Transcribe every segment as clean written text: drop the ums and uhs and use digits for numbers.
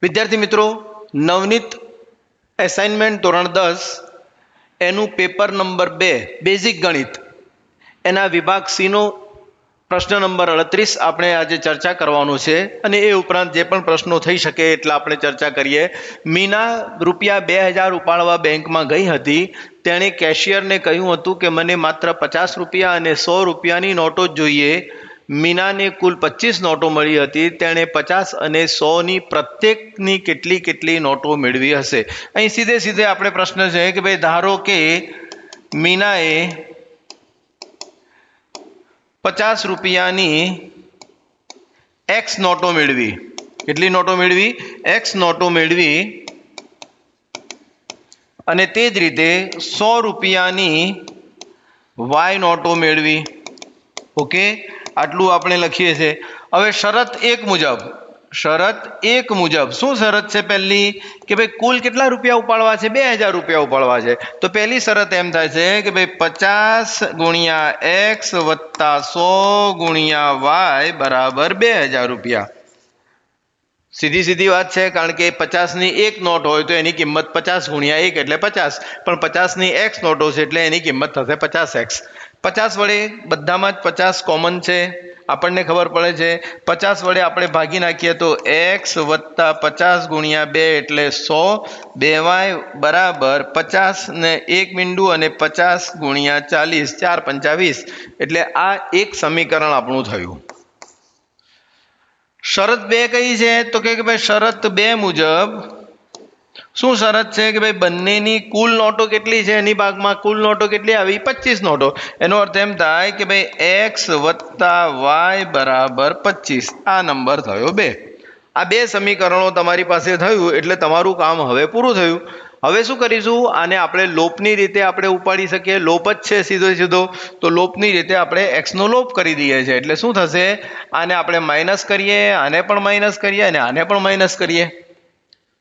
વિદ્યાર્થી મિત્રો, નવનીત એસાઇનમેન્ટ ધોરણ 10 એનું પેપર નંબર 2 બેઝિક ગણિત એના વિભાગ સી નો પ્રશ્ન નંબર 38 આપણે આજે ચર્ચા કરવાનો છે અને એ ઉપરાંત જે પણ પ્રશ્નો થઈ શકે એટલા આપણે ચર્ચા કરીએ. મીના રૂપિયા 2000 ઉપાડવા બેંકમાં ગઈ હતી. તેણે કેશિયરને કહ્યું હતું કે મને માત્ર 50 રૂપિયા અને 100 રૂપિયાની નોટો જ જોઈએ. મીનાને કુલ 25 નોટો મળી હતી. તેણે 50 અને 100 ની પ્રત્યેકની કેટલી નોટો મેળવી હશે. અહીં સીધે આપણે પ્રશ્ન છે કે ભાઈ ધારો કે મીનાએ 50 રૂપિયાની એક્સ નોટો મેળવી. કેટલી નોટો મેળવી? એક્સ નોટો મેળવી. અને તે જ રીતે 100 રૂપિયાની વાય નોટો મેળવી. ઓકે, આટલું આપણે લખીએ છીએ. હવે શરત એક મુજબ શું શરત છે? પહેલી કે ભાઈ કુલ કેટલા રૂપિયા ઉપાડવા છે? 2000 રૂપિયા ઉપાડવા છે. તો પહેલી શરત એમ થાય છે કે ભાઈ 50 ગુણ્યા એક્સ વત્તા 100 ગુણ્યા વાય બરાબર 2000 રૂપિયા. સીધી વાત છે, કારણ કે 50 ની એક નોટ હોય તો એની કિંમત 50 ગુણ્યા 1 એટલે 50, પણ 50 ની એક્સ નોટો છે એટલે એની કિંમત થશે 50x. 50 વડે બધામાં જ 50 કોમન છે, આપણને ખબર પડે છે. 50 વડે આપણે ભાગી નાખીએ તો x વત્તા 50 ગુણ્યા 2 એટલે 100, 2y બરાબર 50 ને 1 મીંડું અને 50 ગુણ્યા 40, 4 પંચા 20, એટલે આ એક સમીકરણ આપણું થયું. શરત 2 કઈ છે? તો કે ભાઈ શરત 2 મુજબ શું શરત છે કે ભાઈ બંનેની કુલ નોટો કેટલી છે? એની ભાગમાં કુલ નોટો કેટલી આવી? 25 નોટો. એનો અર્થ એમ થાય કે ભાઈ x વત્તા y બરાબર 25. આ નંબર થયો 2. આ 2 સમીકરણો તમારી પાસે થયું એટલે તમારું કામ હવે પૂરું થયું. હવે શું કરીશું? આને આપણે લોપની રીતે આપણે ઉપાડી શકીએ. લોપ જ છે સીધો. તો લોપની રીતે આપણે x નો લોપ કરી દઈએ છીએ. એટલે શું થશે? આને આપણે માઇનસ કરીએ, આને પણ માઇનસ કરીએ અને આને પણ માઇનસ કરીએ.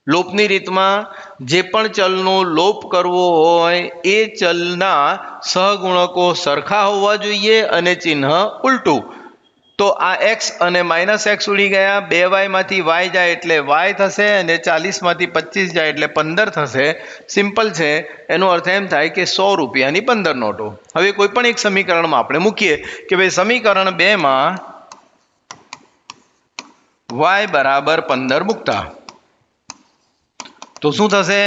લોપની રીતમાં જે પણ ચલનો લોપ કરવો હોય એ ચલના સહગુણકો સરખા હોવા જોઈએ અને ચિહ્ન ઉલટું. તો આ x અને માઇનસ x ઉડી ગયા. 2y માંથી y જાય એટલે y થશે અને 40 માંથી 25 જાય એટલે 15 થશે. સિમ્પલ છે. એનો અર્થ એમ થાય કે 100 રૂપિયાની 15 નોટો. હવે કોઈ પણ એક સમીકરણમાં આપણે મૂકીએ કે ભાઈ સમીકરણ 2 માં y બરાબર 15 મૂકતા તો શું થશે?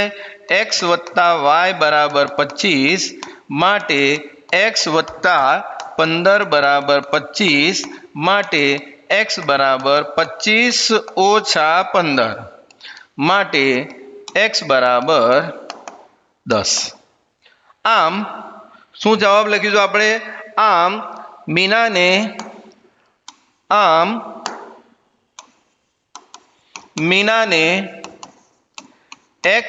x વત્તા y બરાબર 25 માટે x વત્તા 15 બરાબર 25 માટે x બરાબર 25 ઓછા 15 માટે x બરાબર 10. આમ શું જવાબ લખીશું આપણે? આમ મીનાને x,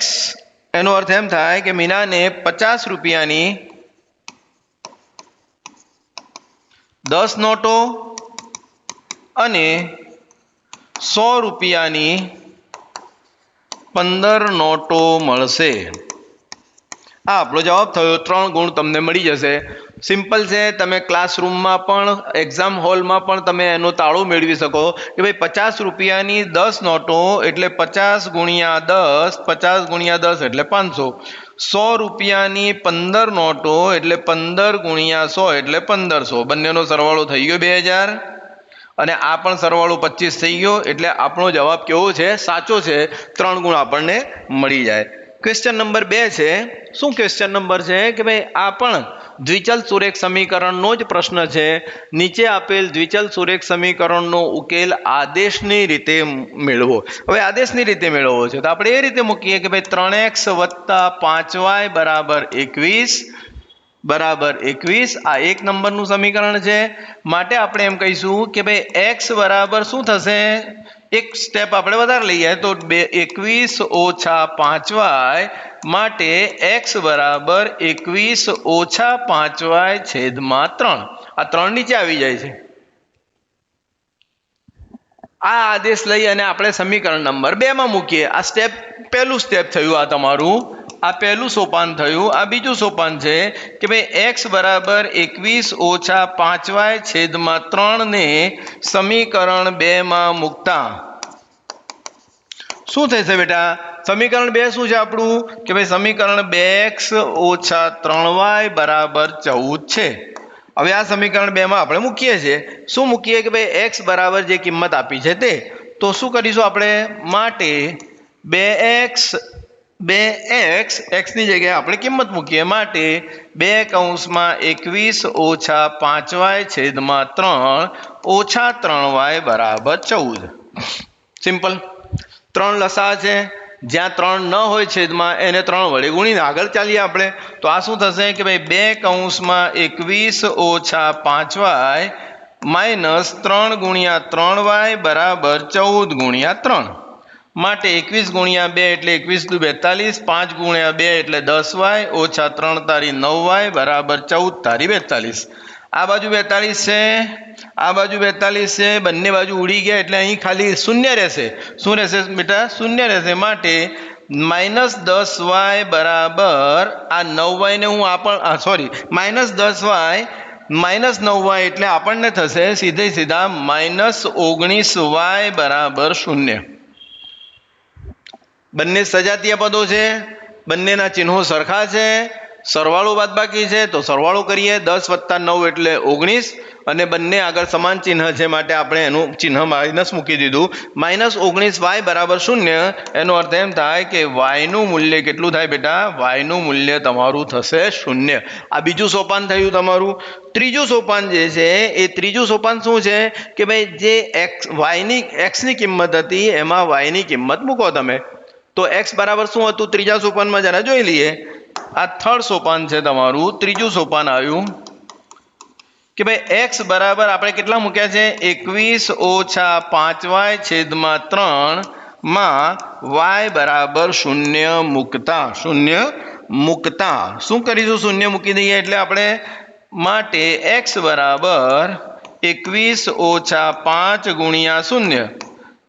એનો અર્થ એમ થાય કે મીનાને 50 રૂપિયાની 10 નોટો અને 100 રૂપિયાની 15 નોટો મળશે. આ આપણો જવાબ થયો. 3 ગુણ તમને મળી જશે. સિમ્પલ છે. તમે ક્લાસરૂમમાં પણ એક્ઝામ હોલમાં પણ તમે એનો તાળો મેળવી શકો કે ભાઈ 50 રૂપિયાની 10 નોટો એટલે 50 ગુણ્યા 10, 50 ગુણ્યા 10 એટલે 500. 100 રૂપિયાની 15 નોટો એટલે 15 ગુણ્યા 100 એટલે 1500. બંનેનો સરવાળો થઈ ગયો 2000 અને આ પણ સરવાળો 25 થઈ ગયો. એટલે આપણો જવાબ કેવો છે? સાચો છે. 3 ગુણ આપણને મળી જાય. ક્વેશ્ચન નંબર 2 છે. શું ક્વેશ્ચન નંબર છે કે ભાઈ આ પણ દ્વિચલ સુરેખ સમીકરણનો જ પ્રશ્ન છે. નીચે આપેલ દ્વિચલ સુરેખ સમીકરણનો ઉકેલ આદેશની રીતે મેળવો. હવે આદેશની રીતે મેળવવો છે તો આપણે એ રીતે મૂકીએ કે ભાઈ 3x વત્તા 5y બરાબર 21 આ એક નંબરનું સમીકરણ છે. માટે આપણે એમ કહીશું કે ભાઈ x બરાબર શું થશે? એક સ્ટેપ આપણે વધારે લઈએ તો 21 ઓછા 5y માટે x બરાબર 21 ઓછા 5y છેદમાં 3. આ 3 નીચે આવી જાય છે. આ આદેશ લઈ અને આપણે સમીકરણ નંબર 2 માં મૂકીએ. આ પહેલું સ્ટેપ થયું. આ તમારું આ પહેલું સોપાન થયું. આ બીજું સોપાન છે કે ભાઈ x બરાબર 21 ઓછા 5y છેદમાં 3 ને સમીકરણ 2 માં મૂકતા શું થશે બેટા? સમીકરણ 2 શું છે આપણું કે ભાઈ સમીકરણ 2x ઓછા 3y બરાબર 14 છે. હવે આ સમીકરણ 2 માં આપણે મૂકીએ છીએ. શું મૂકીએ કે ભાઈ x બરાબર જે કિંમત આપી છે તે. તો શું કરીશું આપણે? માટે 2x x ની જગ્યાએ આપણે કિંમત મૂકીએ. માટે 2 કૌંસમાં 21 ઓછા 5y છેદમાં 3 ઓછા 3y બરાબર 14. સિમ્પલ. 3 લસા છે, જ્યાં 3 ન હોય છેદમાં એને 3 વડે ગુણીને આગળ ચાલીએ આપણે. તો આ શું થશે કે ભાઈ 2 કૌંસમાં 21 ઓછા 5y માઇનસ 3 ગુણ્યા 3y બરાબર 14 ગુણ્યા 3. માટે 21 ગુણ્યા 2 એટલે 21 દુ 42, 5 ગુણ્યા 2 એટલે 10y ઓછા 3 તારી 9y બરાબર 14 તારી 42. આ બાજુ 42 છે, આ બાજુ 42 છે, બંને બાજુ ઉડી ગયા એટલે અહીં ખાલી શૂન્ય રહેશે. શું રહેશે બેટા? શૂન્ય રહેશે. માટે માઇનસ 10y બરાબર આ 9y ને હું માઇનસ 10y માઇનસ 9y એટલે આપણને થશે સીધે સીધા માઇનસ 19y બરાબર 0. બંને સજાતીય પદો છે, બંનેના ચિહ્નો સરખા છે, સરવાળો બાદબાકી છે તો સરવાળો કરીએ. 10 વત્તા 9 એટલે 19 અને બંને આગળ સમાન ચિહ્ન છે માટે આપણે એનું ચિહ્ન માઇનસ મૂકી દીધું. માઇનસ 19y બરાબર 0. એનો અર્થ એમ થાય કે y નું મૂલ્ય કેટલું થાય બેટા? y નું મૂલ્ય તમારું થશે 0. આ બીજું સોપાન થયું તમારું. ત્રીજું સોપાન જે છે એ ત્રીજું સોપાન શું છે કે ભાઈ જે x ની કિંમત હતી એમાં y ની કિંમત મૂકો તમે. તો x બરાબર શું હતું ત્રીજા સોપાનમાં? જરા જોઈ લઈએ. આ થર્ડ સોપાન છે તમારું. ત્રીજું સોપાન આવ્યું કે ભાઈ x બરાબર આપણે કેટલા મૂક્યા છે? 21 ઓછા 5y છેદમાં 3 માં y બરાબર 0 મૂકતા શું કરીશું? 0 મૂકી દઈએ એટલે આપણે. માટે x બરાબર 21 ઓછા 5 ગુણ્યા 0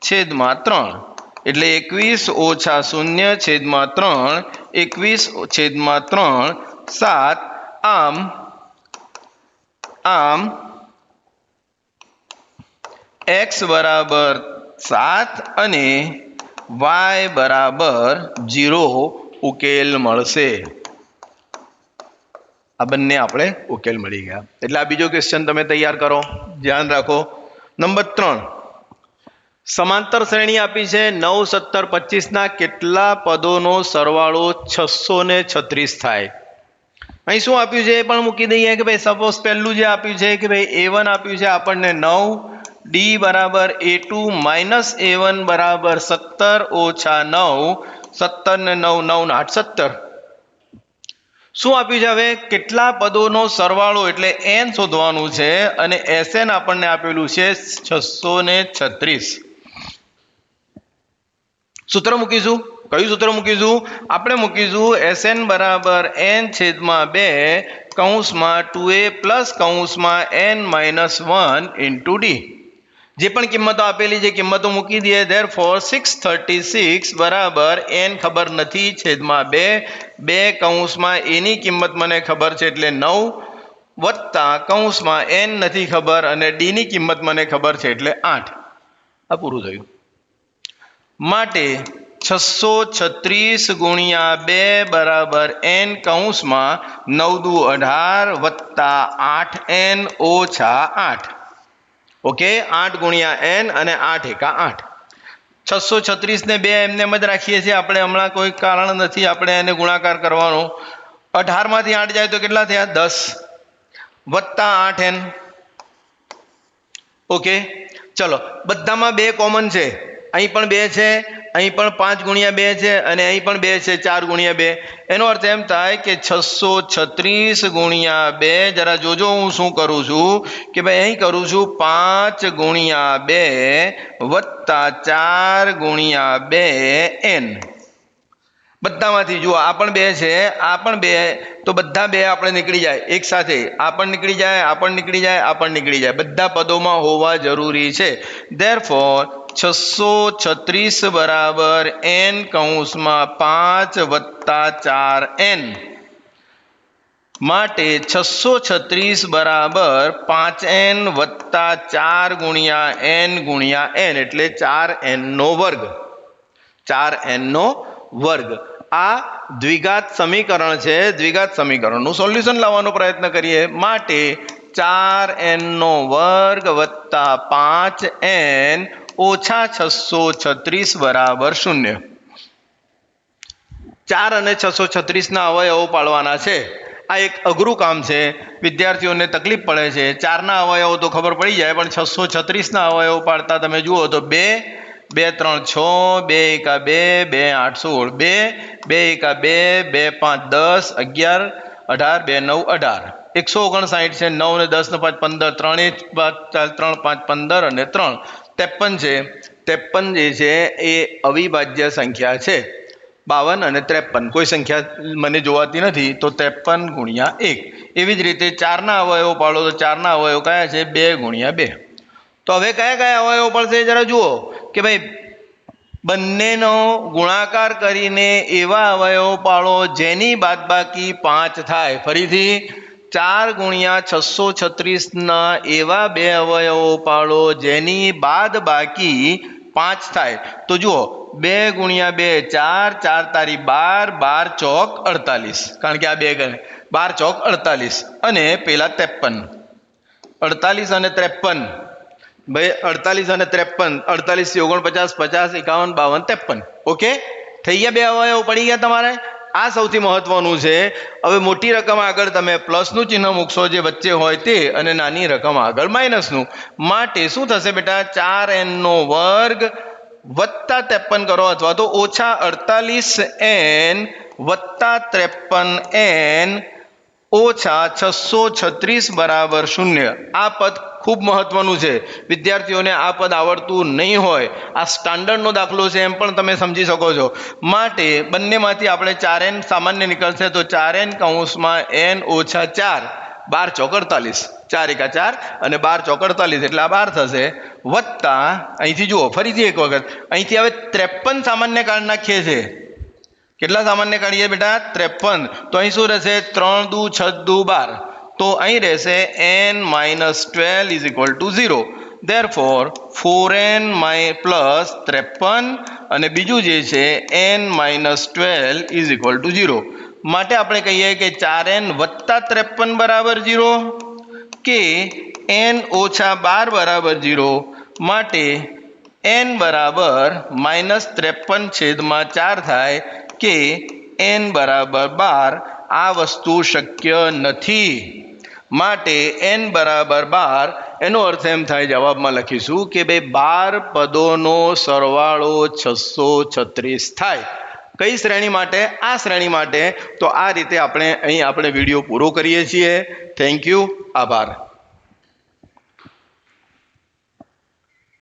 છેદમાં 3 એટલે 21 ઓછા 0 છેદમાં 3, 21 છેદમાં 3 7. આમ x બરાબર 7 અને y બરાબર 0 ઉકેલ મળશે. આ બંને આપણે ઉકેલ મળી ગયા. એટલે આ બીજો ક્વેશ્ચન તમે તૈયાર કરો, ધ્યાન રાખો. નંબર 3, સમાંતર શ્રેણી આપી છે 9, 17, 25 ના કેટલા પદોનો સરવાળો 636 થાય? અહીં શું આપ્યું છે એ પણ મૂકી દઈએ કે ભાઈ સપોઝ પહેલું જે આપ્યું છે કે ભાઈ a1 આપ્યું છે આપણને 9, d બરાબર a2 માઇનસ a1 બરાબર 17 ઓછા 9, 17 ને 9, 9 ને 8, 17. શું આપ્યું છે? હવે કેટલા પદોનો સરવાળો એટલે n શોધવાનું છે અને Sn આપણને આપેલું છે 636. સૂત્ર મૂકીશું. કયું સૂત્ર મૂકીશું? આપણે મૂકીશું Sn બરાબર n છેદમાં 2 કૌંસમાં 2a પ્લસ કૌંસમાં n માઇનસ 1 ઇન્ટુ d. જે પણ કિંમતો આપેલી છે કિંમતો મૂકી દઈએ. ધેરફોર 636 બરાબર n ખબર નથી છેદમાં 2 કૌંસમાં a ની કિંમત મને ખબર છે એટલે 9 વત્તા કૌંસમાં n નથી ખબર અને d ની કિંમત મને ખબર છે એટલે 8. આ પૂરું થયું. માટે 636 ગુણ્યા 2 બરાબર n કૌંસમાં 9 દુ 18 વત્તા 8n ઓછા 8. ઓકે, 8 ગુણ્યા n અને 8 એકા 8. 636 ને 2 એમને એમ જ રાખીએ છીએ આપણે. હમણાં કોઈ કારણ નથી આપણે એને ગુણાકાર કરવાનો. 18 માંથી 8 જાય તો કેટલા થયા? 10 વત્તા 8n. ઓકે, ચલો બધામાં 2 કોમન છે. અહીં પણ 2 છે, અહીં પણ 5 ગુણ્યા 2 છે અને અહીં પણ 2 છે 4 ગુણ્યા 2. એનો અર્થ એમ થાય કે 636 ગુણ્યા 2. જરા જોજો હું શું કરું છું કે ભાઈ અહીં કરું છું 5 ગુણ્યા 2 વત્તા 4 ગુણ્યા 2n. બધામાંથી જુઓ આ પણ 2 છે, આ પણ 2, તો બધા 2 આપણે નીકળી જાય એક સાથે. આ પણ નીકળી જાય, આ પણ નીકળી જાય, આ પણ નીકળી જાય. બધા પદોમાં હોવા જરૂરી છે. ધેરફોર 636 બરાબર n કૌંસમાં 5 વત્તા 4n. માટે 636 બરાબર 5n વત્તા 4 ગુણ્યા n એટલે 4n નો વર્ગ. 4n નો વર્ગ. આ દ્વિઘાત સમીકરણ છે. દ્વિઘાત સમીકરણનું સોલ્યુશન લાવવાનો પ્રયત્ન કરીએ. માટે 4n નો વર્ગ વત્તા 5n ઓછા 636 બરાબર 0. 4 અને 636 ના અવયવો પાડવાના છે. આ એક અઘરું કામ છે, વિદ્યાર્થીઓને તકલીફ પડે છે. 4 ના અવયવો તો ખબર પડી જાય, પણ 636 ના અવયવો પાડતા તમે જુઓ તો 2 2 3 6 2 1 2 2 8 16 2 2 1 2 2 5 10 11 18 2 9 18 159 છે. 9 ને 10 ને 5 15 3 3 5 15 અને 3 53 છે. 53 જે છે એ અવિભાજ્ય સંખ્યા છે. 52 અને 53 કોઈ સંખ્યા મને જોવાતી નથી, તો 53 ગુણ્યા 1. એવી જ રીતે 4 ના અવયવો પાડો તો 4 ના અવયવો કયા છે? 2 ગુણ્યા 2. તો હવે કયા કયા અવયવો પડશે જરા જુઓ કે ભાઈ બંનેનો ગુણાકાર કરીને એવા અવયવો પાડો જેની બાદબાકી 5 થાય. ફરીથી 4 ગુણ્યા 636 ના એવા બે અવયવો પાડો જેની બાદબાકી 5 થાય. તો જુઓ 2 ગુણ્યા 2 4, 4 તારી 12, 12 ચોક 48, કારણ કે આ 2 12 ચોક 48 અને પેલા 53. 48 અને 53 ભાઈ 48 અને 53, 48 થી 49 50 51 52 53. ઓકે, થઈ ગયા બે અવયવ પડી ગયા તમારે. આ સૌથી મહત્વનું છે. હવે મોટી રકમ આગળ તમે પ્લસનું ચિહ્ન મૂકશો જે વચ્ચે હોય તે, અને નાની રકમ આગળ માઇનસનું. માટે શું થશે બેટા? 4n નો વર્ગ વત્તા 53 કરો અથવા તો ઓછા 48n વત્તા 53n ઓછા 636 બરાબર 0. આ પદ ખૂબ મહત્વનું છે. વિદ્યાર્થીઓને આ પદ આવડતું નહીં હોય, આ સ્ટાન્ડર્ડનો દાખલો છે એમ પણ તમે સમજી શકો છો. માટે બંનેમાંથી આપણે 4n સામાન્ય નીકળશે, તો 4n કૌંસમાં n ઓછા 4, 12 ચોક 48, 4 એકા 4 અને 12 ચોક 48 એટલે આ 12 થશે. વત્તા અહીંથી જુઓ ફરીથી એક વખત, અહીંથી હવે 53 સામાન્ય કાઢી નાખીએ છીએ. કેટલા સામાન્ય કાઢીએ બેટા? 53. તો અહીં શું રહેશે? 3 દુ 6 દુ 12. તો અહીં રહેશે n - 12 = 0. Therefore 4n plus 53 અને બીજું જે છે n - 12 = 0. માટે આપણે કહીએ કે 4n વત્તા 53 બરાબર 0 કે n ઓછા 12 બરાબર 0. માટે n બરાબર -53/4 થાય કે n બરાબર 12. આ વસ્તુ શક્ય નથી. માટે n બરાબર 12, એનો અર્થ એમ થાય, જવાબમાં લખીશું કે ભાઈ 12 પદોનો સરવાળો 636 થાય. કઈ શ્રેણી માટે? આ શ્રેણી માટે. તો આ રીતે આપણે અહીં વિડીયો પૂરો કરીએ છીએ. Thank you. આભાર.